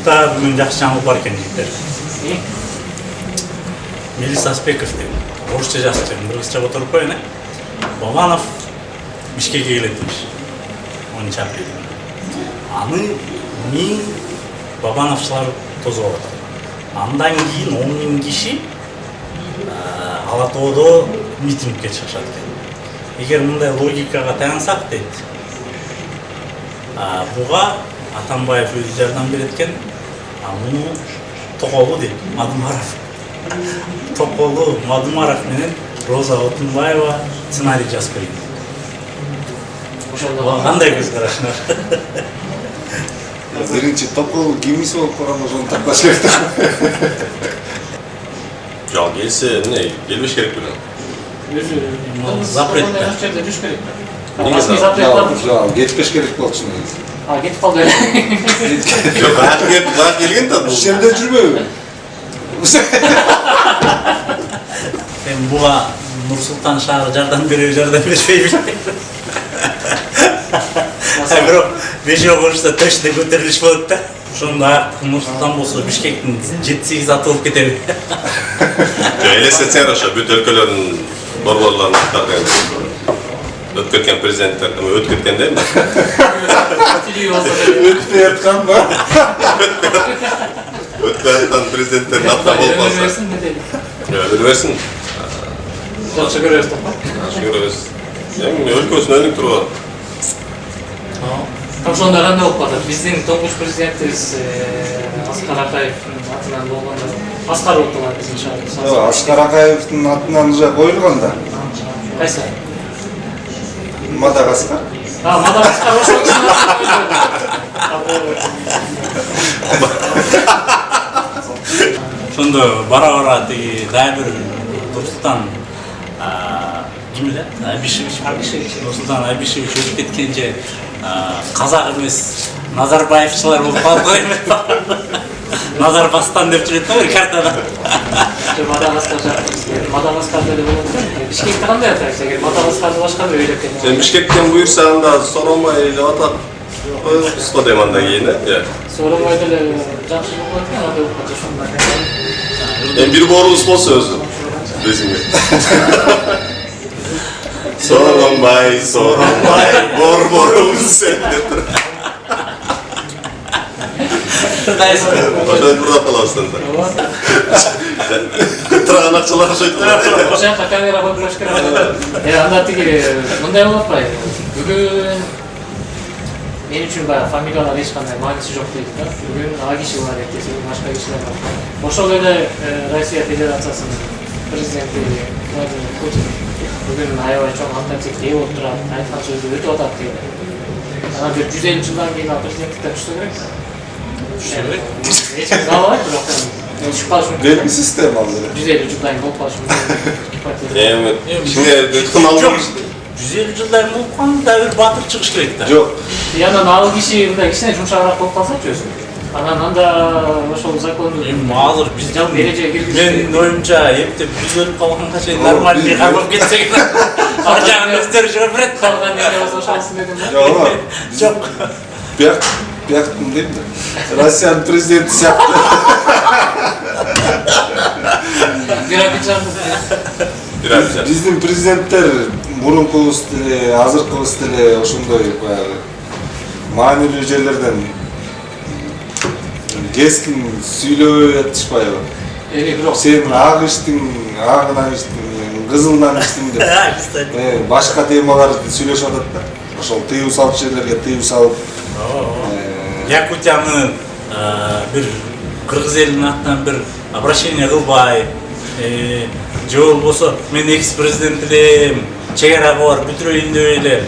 Facebook'ta бүгін жақсы жаңалық бар екен жігіттер. Мелис Аспеков деп, орысша жазып жүрмін, қырғызша отырып қойын. Бабанов Бишкекке келеді демеш. 10 апрелде. Аны мен Бабановшылар тозып отыр. Андан кейін 10 000 киши Алатоодо митингке чыгышат экен. Эгер мындай логикага таянсак дейт, буга Атамбаев өзү жардам берет экен, муну Токолу дейт, Мадумаров. Токолу, Мадумаров менен Роза Отунбаева сценарий жазып берген. Кандай көз карашыңар? Биринчи Токол кимиси болуп калган ошону таппаш керек. Жал келсе, эмне, келбеш керек белем. Запрет. Негизи запрет кетпеш керек болчу негизи. Кетип калды. жок, бак келген да бул. Ишемде жүрбөйбү. Эми буга Нур-Султан шаары жардам береби, жардам бербейби. Бирок бешөө коюшта точно көтөрүлүш болот да. Ошондо аяктык Нур-Султан болсо Бишкектин 7-8 атылып кетеби. Элестетсеңер ошо бүт өлкөлөрдүн борборлорун аттардан өтүп кеткен президенттер, өтүп кеткен дейм. Өтпөй атканбы? Өтпөй аткан президенттердин аттары болуп калса. Өлө берсин. Жакшы көрөбүз да. Жакшы көрөбүз. Эми өлкөсүн өнүк туруп. Ошондо кандай болуп калат? Биздин тоңгуч президентибиз Аскар Акаевдин атынан болгондо Аскар болуп калат биздин шаарыбыз. Аскар Акаевдин атынан уже коюлган да. Кайсы? Мадагаскар. Мадагаскар ошол Ошондо бара-бара тиги дагы бир Нурсултан ким эле? Нурсултан Абишевич өтүп кеткенче казак эмес Назарбаевчылар болуп калып койбойбу? Назарбастан деп жүрөт да картада. Мадагаскарда эле болот да. Бишкекте кандай атайбыз? Эгер Мадагаскарды башка бир өлкө экен. Сен Бишкектен буйрсаң да Соромай деп атап коебуз го дейм андан кийин, э? Соромай деле жакшы болот экен, андай болуп калса ошондой. Эми бир боорубуз болсо өзү. Безиңер. Соромай, борубуз сен деп тур. Ошондой турап калабыздан да. Турган акчалар ошойт. Ошол жака камера коюп коюш керек. Анда тиги мындай болуп атпайбы? Бүгүн мен үчүн баягы фамилиялар эч кандай мааниси жок дейт да. Бүгүн а киши бар, эртеси башка кишилер бар. Ошол эле Россия Федерациясынын президенти Владимир Путин бүгүн аябай чоң авторитетке ээ болуп турат, айткан сөзү өтүп атат дейт. Анан бир 150 жылдан кийин президенттиктен түшсө керек. Эч ким каалабайт, бирок түшүп калышы мүмкүн. Белгисиз тема ал. 150 жылдан кийин болуп калышы мүмкүн. Эми кимге кыналып 150 жылдан болуп калганда да бир батыр чыгыш керек да. Жок. Анан ал киши мындай кичине жумшагыраак болуп калсачы өзү. Анан анда ошол законду азыр биз эреже киргизиш. Менин оюмча эптеп биз өлүп калганга чейин нормальный карап кетсек ар жагын өздөрү жүрүп берет. Калган эмне болсо ошонусун дедим да. Жок. Бияктын дейм да. Россиянын президенти сыяктуу. Биздин президенттер мурункубуз деле, азыркыбыз деле ошондой баягы маанилүү жерлерден кескин сүйлөбөй атышпайбы? Бирок сен ак иштиң, агынан иштиң, кызылынан иштиң деп. Башка темаларды сүйлөшүп атат да. Ошол тыюу салып жерлерге тыюу салып. Якутиянын бир кыргыз элинин атынан бир обращение кылбай, же болбосо мен экс-президент элем, чек арагы бар, бүтүрөйүн деп эле.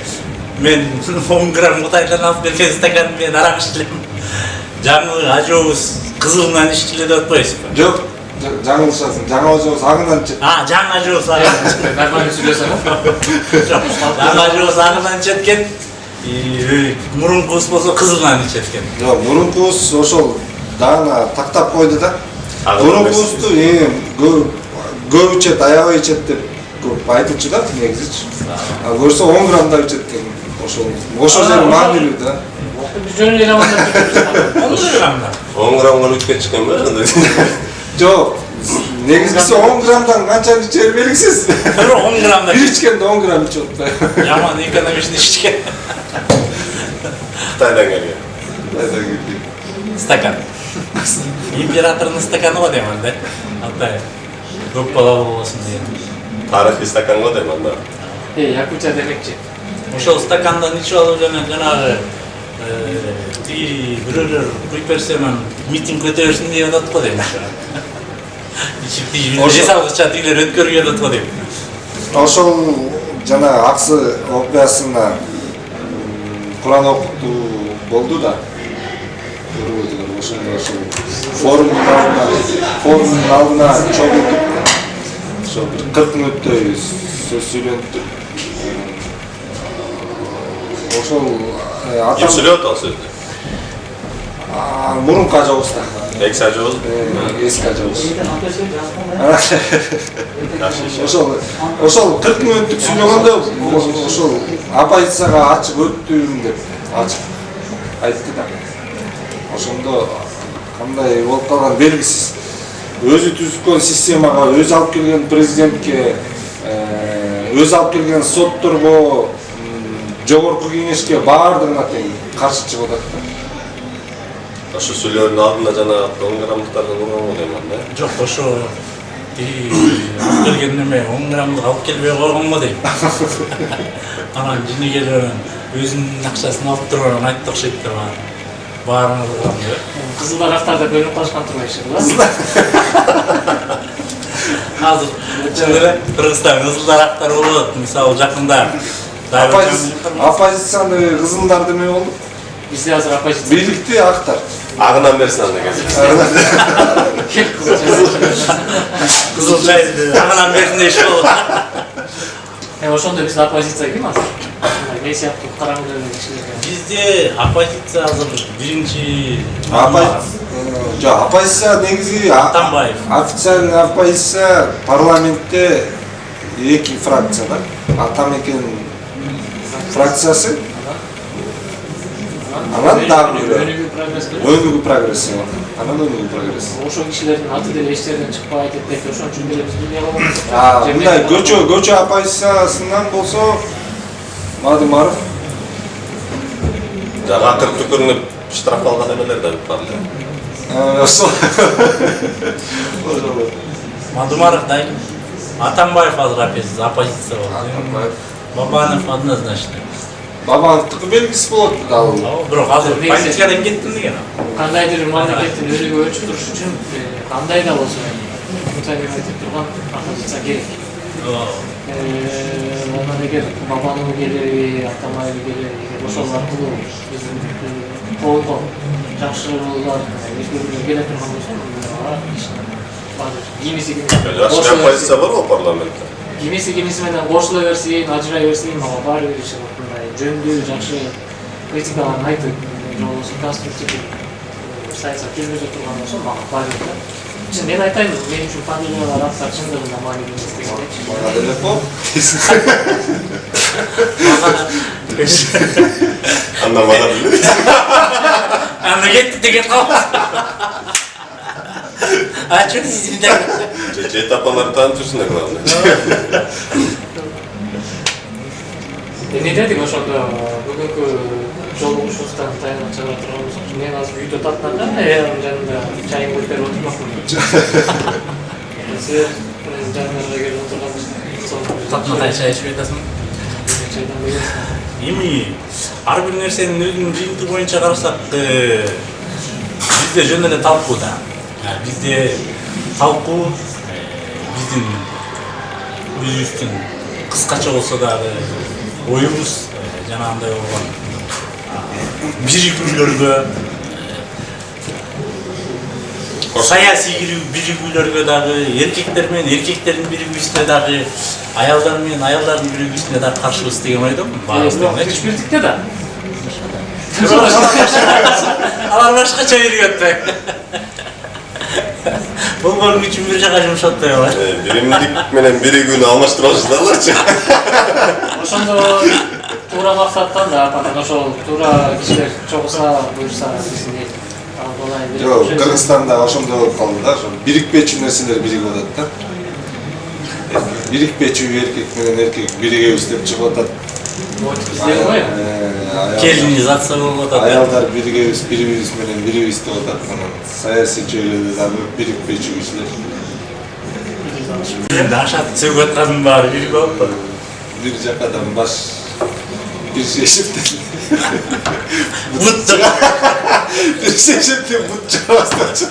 Мен 10 грамм Кытайдан алып келген стакан менен арак ичилем. Жаңы ажообуз кызылынан иччиле деп атпайсызбы? Жок, жаңылышасың. Жаңы ажообуз агынан ичет. Жаңы ажообуз агынан. Нормально сүйлөсөң. Жаңы ажообуз агынан ичет экен. Мурункубуз болсо кызылынан ичет экен. Жок, мурункубуз ошол даана тактап койду да. Мурункубузду көп ичет, аябай ичет деп көп айтылчу да негизичи. Көрсө 10 граммда ичет экен. ошол жери маанилүү да. Биз жөн эле амандап жүрүбүз. 10 граммдан. 10 граммга өткөн чыккан ба ошондой? Жок, негизгиси 10 граммдан канчаны ичери белгисиз. 10 граммдан. Бир ичкенде 10 грамм ичип атпайбы. Яман экономичный ичкен. Кытайдан келген. Стакан. Императордун стаканы го дейм анда. Алтай. Көп балалуу болсун деген. Тарыхый стакан го дейм анда. Якутия демекчи. Ошол стакандан ичип алып жанагы бирөөлөр куюп берсем митинг өтө берсин деп атат го дейм. Ичип тийип эсалгыча тигилер өткөргөн атат го дейм. Ошол жана аксы окуясына Куран окутуу болду да. Көрбөдүлөр ошондо форумдун алдына чогултуп ошо бир 40 мүнөттөй сөз сүйлөнүптүр. Ошол Ким сүйлөп атат ал сөздү? мурунку ажабызда. Экс ажабыз? Эски ажабыз. Ошол 40 мүнөттүк сүйлөгөндө ошол оппозицияга ачык өттүм деп ачык айтты да. Ошондо кандай болуп калган белгисиз. Өзү түзүткөн системага, өзү алып келген президентке, өзү алып келген сотторго, жогорку кеңешке баардыгына тең каршы чыгып атат да. Ошо сүйлөөнүн алдында жана 10 граммдыктардан урган го дейм анда. Жок, ошо алып келген неме 10 граммды алып келбей койгон го дейм. Анан жинигелер өзүнүн акчасын алып турган айтты окшойт да баарыңар урган деп. Кызыл дарактарда бөлүнүп калышкан турбайбы? Азыр чын эле Кыргызстан кызыл дарактар болот. Мисалы жакында оппозицияны кызылдар деме болду. Бизде азыр оппозиция. Бийликти актар. Агынан берсин анда келсе. кызыл чайды агынан берсин деш болот. Ошондо бизде оппозиция ким азыр? Мен сыяктуу караңгы кишилерге. Бизде оппозиция азыр биринчи оппозиция негизи Атамбаев. Официальный оппозиция парламентте 2 фракция да. Атамекен фракциясы. Анан дагы Өнүгүү прогресс. Өнүгүү прогресс. Анан өнүгүү прогресс. Ошол кишилердин аты деле эчтеринен чыкпайт деп ошон үчүн деле биз билбей калганбыз. Мындай көчө оппозициясынан болсо Мадымаров Жана акыр түкүрүнүп штраф алган эмелер да бар эле. Мадумаров да Атамбаев азыр оппозиция болот. Бабанов однозначно. Бабановдуку белгисиз болот дал. Бирок азыр политикадан кеттим деген. Кандайдыр мамлекеттин өнүгүп өчүп туруш үчүн кандай да болсо муцалифетип турган оппозиция керек. Анан эгер Бабанов келеби, Атамбаев келеби, ошол аркылуу биздин коомдо жакшылуулар өзгөрүүлөр келе турган болсо, кимиси Жакшы оппозиция бар го парламентте. кимиси менен кошула берсин, ажырай берсин, мага баары бир иши мындай жөндүү, жакшы критикаларын айтып, же болбосо конструктивдүү саясат жүргүзө турган болсо, мага баары бир. Мен айтайын, мен үчүн пандемиялар аттар чындыгында маанилүү эмес дегендечи. Мага деле по. Анда мага билбейт. Анда кетти деген калат. Ачык сизде. Же этапаларды таанып жүрсүң да главное. Эмне дедик ошондо бүгүнкү жолугушуубуздан таянып чыга турган болсок, мен азыр үйдө тартынакан, анын жанында чайын көтөрүп отурмакмын. Сиз жаныңызга келип отурган Татматай чай ичип жатасың. чайдан бересиз. Эми ар бир нерсенин өзүнүн жыйынтыгы боюнча карасак, бизде жөн эле талкуу да. Бизде талкуу биздин өзүбүздүн кыскача болсо дагы оюбуз жанагындай болгон биригүүлөргө, саясий биригүүлөргө дагы, эркектер менен эркектердин биригүүсүнө дагы, аялдар менен аялдардын биригүүсүнө дагы каршыбыз деген ойдомун. Күч бирдикте да. Алар башкача биригип болгон үчүн бир жака жумшап коёбуз. Биримдик менен биригүүнү алмаштыра алышсыңарчы. Ошондо туура максаттан да анан ошол туура кишилер чогулса буюрса десине Жок, Кыргызстанда ошондой болуп калды да, ошо бирикпечү нерселер биригип атат да. Бирикпечү эркек менен эркек биригебиз деп чыгып атат. бизде го Келинизация болуп атат. Аялдар биригебиз, бири-бирибиз менен бирибиз деп атат. Анан саясий жөнүндө дагы бирикпечү кишилер. Енді ашат сөгіп атқаның бары бері көп па? Бир жакадан баш бир шешиптен Бұт шыға. бир шешиптен бут чыга баштады.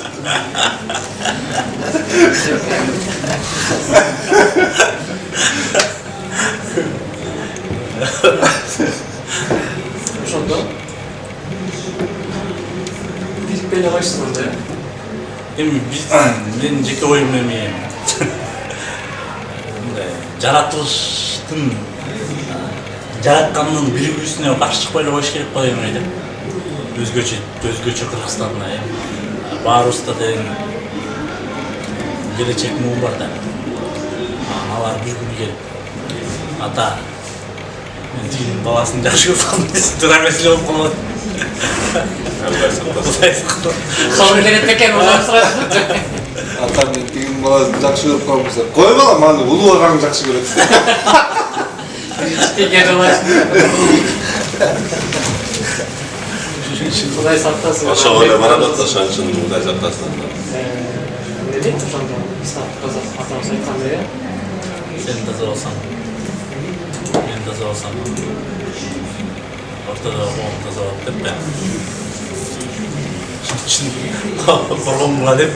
ошондо бирикпей эле койсуң да. Эми мен жеке ойым эми жаратылыштын жараткандын биригүүсүнө каршы чыкпай эле коюш керек го деп ойлойм. Өзгөчө Кыргызстанда баарыбызда тең келечек муун бар да. Алар бир күнү келип ата мен тигинин баласын жакшы көрсөм туура эмес эле болуп калат. Кабыл берет экен, ошону сурайсың. Ата мен тигинин баласын жакшы көрүп калмаса, кой балам аны улуу агаң жакшы көрөт. Тиген аласың. Кудай сактасын. Ошого эле барат атса, ошон үчүн Кудай сактасын. Не дейт ошондо? Ислам казак атабыз айткандай, Сен таза болсаң, мен таза болсам, ортада коом таза болот деп да. Коргонго деп.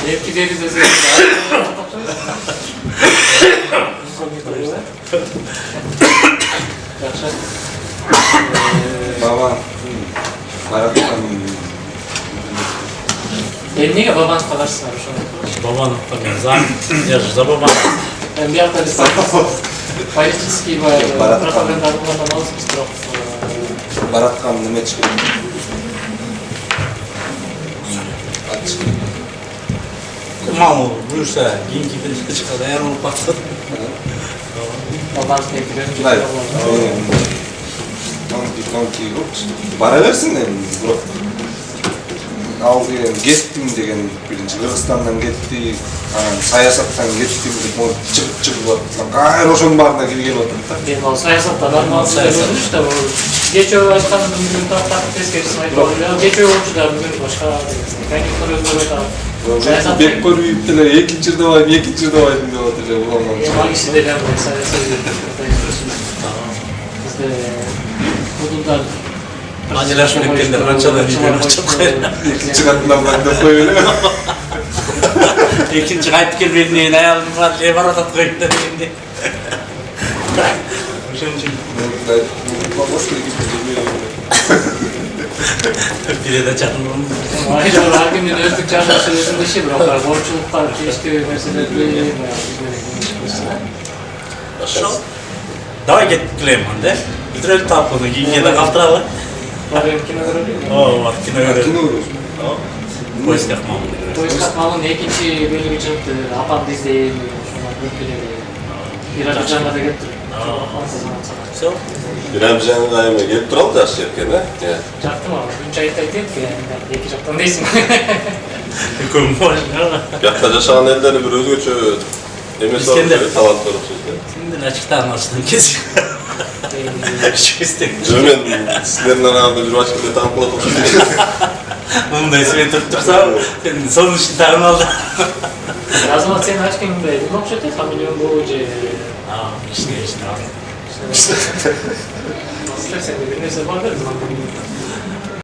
Эпидемия да Жақсы. Баба бараткан Эмнеге Бабановго каршысыңар ошону? Бабановго мен я же за Бабанов. Биякта биз политический пропаганда кылган алабыз бирок бараткан неме чыгып. Мал буюрса кийинки периодка даяр болуп калат. Бабановго эпидемия. Конки бара берсин эми бирок ал деген кеттим деген биринчи Кыргызстандан кетти, анан саясаттан кеттим деп могу чыгып атат. Кайра ошонун баарына киргип атат да. Мен ал саясатта нормал сөйлөдүш да, кечөө айткан бүгүн так тескерисин айтып эле. Кечөө болчу да бүгүн башка деген. Кайнектер өзгөрүп атат. Бек көрүп деле экинчи жырдабайм деп атат эле улам. Магисин деле саясий бизде Кудулдар Ажырашып кеткендер канчалар үйдөн чыгып кайра. Экинчи катынан бардып коюп эле. Экинчи кайтып келбегенден кийин аялым бар же барып атат коюп дегенде. Ошон үчүн бирде чакырган. Айдын өздүк жашашы өзүнүн иши, бирок коомчулукка тийиштүү нерселерди Ошо. Давай кетип келем анда. Бүтүрөлүп таапканы кийинге калтырабы? Бар кино көрөлү. Бар кино көрөлү. Поиск Акмалын. Поиск Акмалын экинчи бөлүгү чыгыпты. Апамды издейм, ошону көрүп келели. Биражанга да кетти. Все. Биражанга эми келип туралы жаш жеркен, э? Жактым ал. Үч айт айтет, эки жактан дейсиң. Экөө можно. Бияқта жашаган элдер бир өзгөчө эмес Искендер. талант бар окшойт. Сенден ачыктан алыштан кез. Честен. Мен силердин араңызда жүрүп ачкырды таап калат окшойт. Мындай свет туруп турса, сен сонун ишин тагын алдың. Азамат сен ачкыңдай, эмне окшойт, фамилияң бул же Иште. сен бир нерсе бар да,